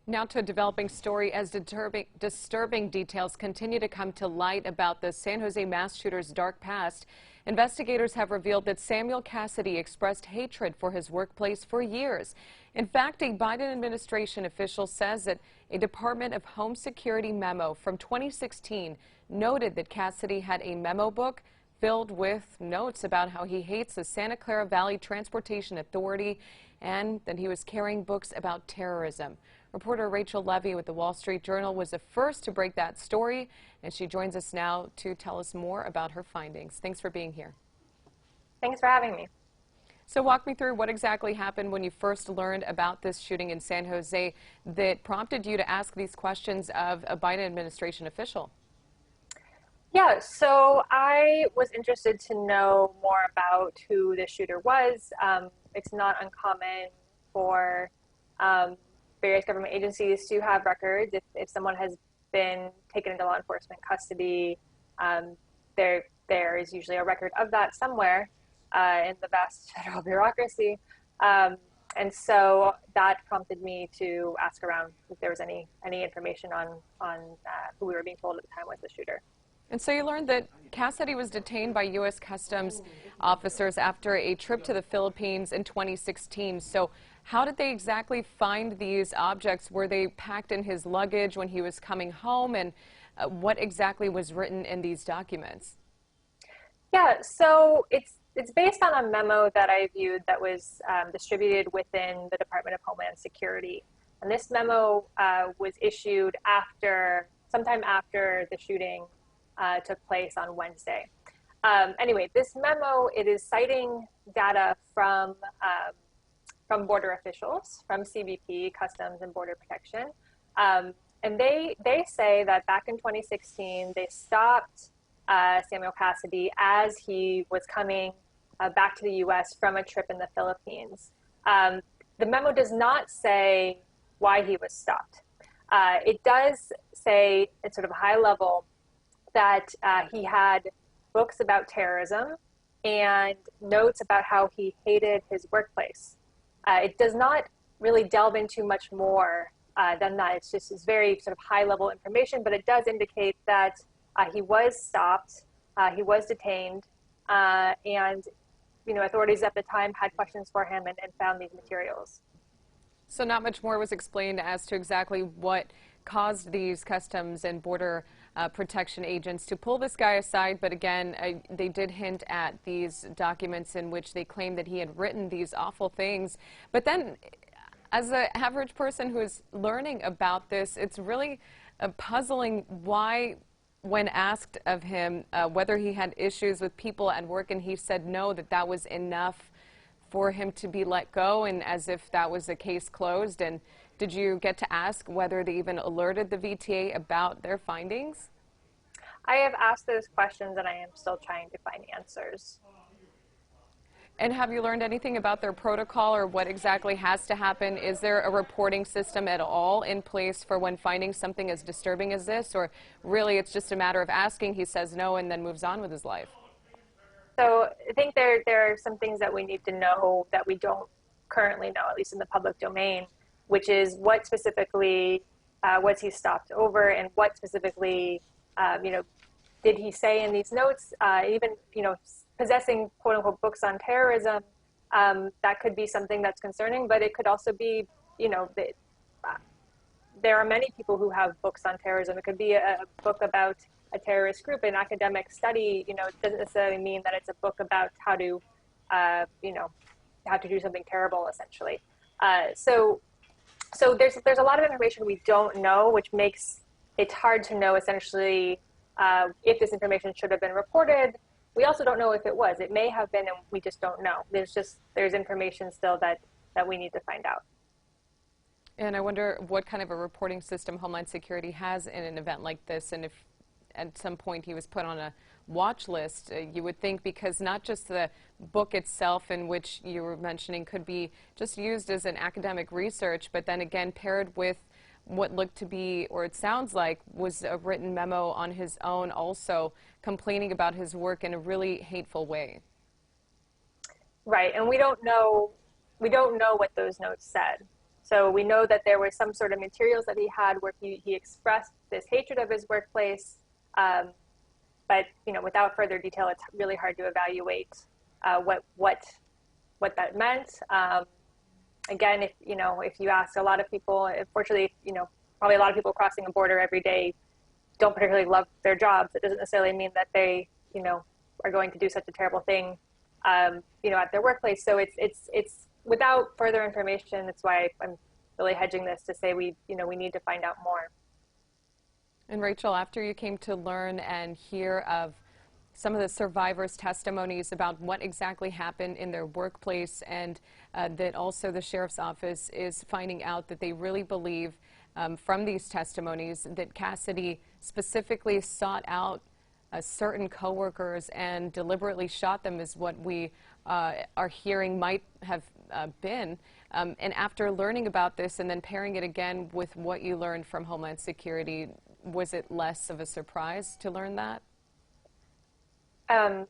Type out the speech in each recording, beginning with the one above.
Now to a developing story as disturbing details continue to come to light about the San Jose mass shooter's dark past. Investigators have revealed that Samuel Cassidy expressed hatred for his workplace for years. In fact, a Biden administration official says that a Department of Home Security memo from 2016 noted that Cassidy had a memo book filled with notes about how he hates the Santa Clara Valley Transportation Authority and that he was carrying books about terrorism. Reporter Rachael Levy with the Wall Street Journal was the first to break that story, and she joins us now to tell us more about her findings. Thanks for being here. Thanks for having me. So walk me through what exactly happened when you first learned about this shooting in San Jose that prompted you to ask these questions of a Biden administration official. Yeah, so I was interested to know more about who the shooter was. It's not uncommon for various government agencies to have records. If someone has been taken into law enforcement custody, there is usually a record of that somewhere in the vast federal bureaucracy. And so that prompted me to ask around if there was any information on who we were being told at the time was the shooter. And so you learned that Cassidy was detained by U.S. Customs officers after a trip to the Philippines in 2016. So how did they exactly find these objects? Were they packed in his luggage when he was coming home? And what exactly was written in these documents? Yeah, so it's based on a memo that I viewed that was distributed within the Department of Homeland Security. And this memo was issued sometime after the shooting took place on Wednesday. Anyway, this memo, it is citing data from border officials, from CBP, Customs and Border Protection. And they say that back in 2016, they stopped Samuel Cassidy as he was coming back to the U.S. from a trip in the Philippines. The memo does not say why he was stopped. It does say, at sort of a high level, that he had books about terrorism and notes about how he hated his workplace. It does not really delve into much more than that. It's very sort of high-level information, but it does indicate that he was stopped, he was detained, and authorities at the time had questions for him and found these materials. So not much more was explained as to exactly what caused these Customs and Border Protection agents to pull this guy aside, but again, they did hint at these documents in which they claimed that he had written these awful things. But then, as an average person who is learning about this, it's really puzzling why, when asked of him whether he had issues with people at work, and he said no, that was enough for him to be let go, and as if that was a case closed. And did you get to ask whether they even alerted the VTA about their findings? I have asked those questions, and I am still trying to find answers. And have you learned anything about their protocol or what exactly has to happen? Is there a reporting system at all in place for when finding something as disturbing as this, or really it's just a matter of asking, he says no, and then moves on with his life? So I think there are some things that we need to know that we don't currently know, at least in the public domain, which is what specifically was he stopped over, and what specifically, did he say in these notes? Even, possessing quote unquote books on terrorism, that could be something that's concerning, but it could also be, there are many people who have books on terrorism. It could be a book about a terrorist group, an academic study. It doesn't necessarily mean that it's a book about how to, how to do something terrible, essentially. So there's a lot of information we don't know, which makes it hard to know essentially if this information should have been reported. We also don't know if it was. It may have been, and we just don't know. There's information still that we need to find out. And I wonder what kind of a reporting system Homeland Security has in an event like this, and if at some point he was put on a watch list, you would think, because not just the book itself, in which you were mentioning, could be just used as an academic research, but then again paired with what looked to be, or it sounds like, was a written memo on his own, also complaining about his work in a really hateful way. Right, and we don't know what those notes said. So we know that there were some sort of materials that he had where he expressed this hatred of his workplace. But without further detail, it's really hard to evaluate what that meant. Again, if you ask a lot of people, unfortunately, probably a lot of people crossing a border every day don't particularly love their jobs. It doesn't necessarily mean that they, are going to do such a terrible thing, at their workplace. So it's without further information. That's why I'm really hedging this to say we need to find out more. And Rachel, after you came to learn and hear of some of the survivors' testimonies about what exactly happened in their workplace, and that also the sheriff's office is finding out that they really believe from these testimonies that Cassidy specifically sought out certain coworkers and deliberately shot them, is what we are hearing might have been. And after learning about this and then pairing it again with what you learned from Homeland Security, was it less of a surprise to learn that? I'm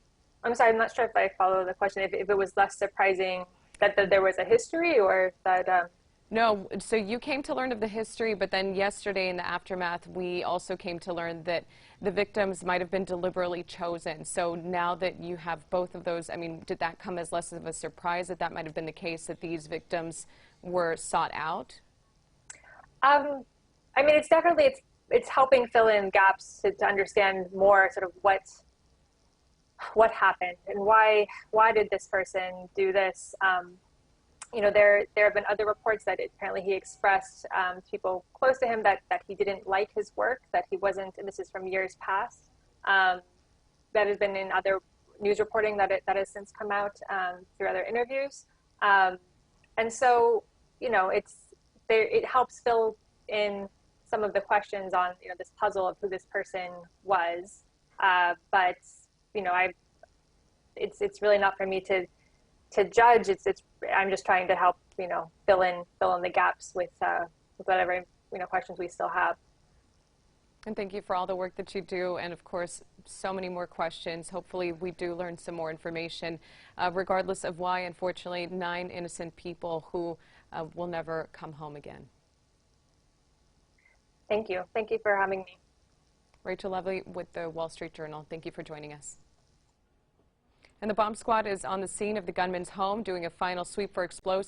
sorry, I'm not sure if I follow the question. If it was less surprising that there was a history, or that... No, so you came to learn of the history, but then yesterday in the aftermath, we also came to learn that the victims might have been deliberately chosen. So now that you have both of those, I mean, did that come as less of a surprise that might have been the case, that these victims were sought out? I mean, it's definitely, it's helping fill in gaps to understand more sort of what happened and why did this person do this. There have been other reports that apparently he expressed to people close to him that he didn't like his work, that he wasn't, and this is from years past, that has been in other news reporting that has since come out through other interviews. And so, it helps fill in some of the questions on, this puzzle of who this person was. But, it's really not for me to judge. I'm just trying to help, fill in the gaps with whatever, questions we still have. And thank you for all the work that you do, and of course, so many more questions. Hopefully we do learn some more information, regardless of why, unfortunately, 9 innocent people who will never come home again. Thank you. Thank you for having me. Rachael Levy with the Wall Street Journal. Thank you for joining us. And the bomb squad is on the scene of the gunman's home doing a final sweep for explosives.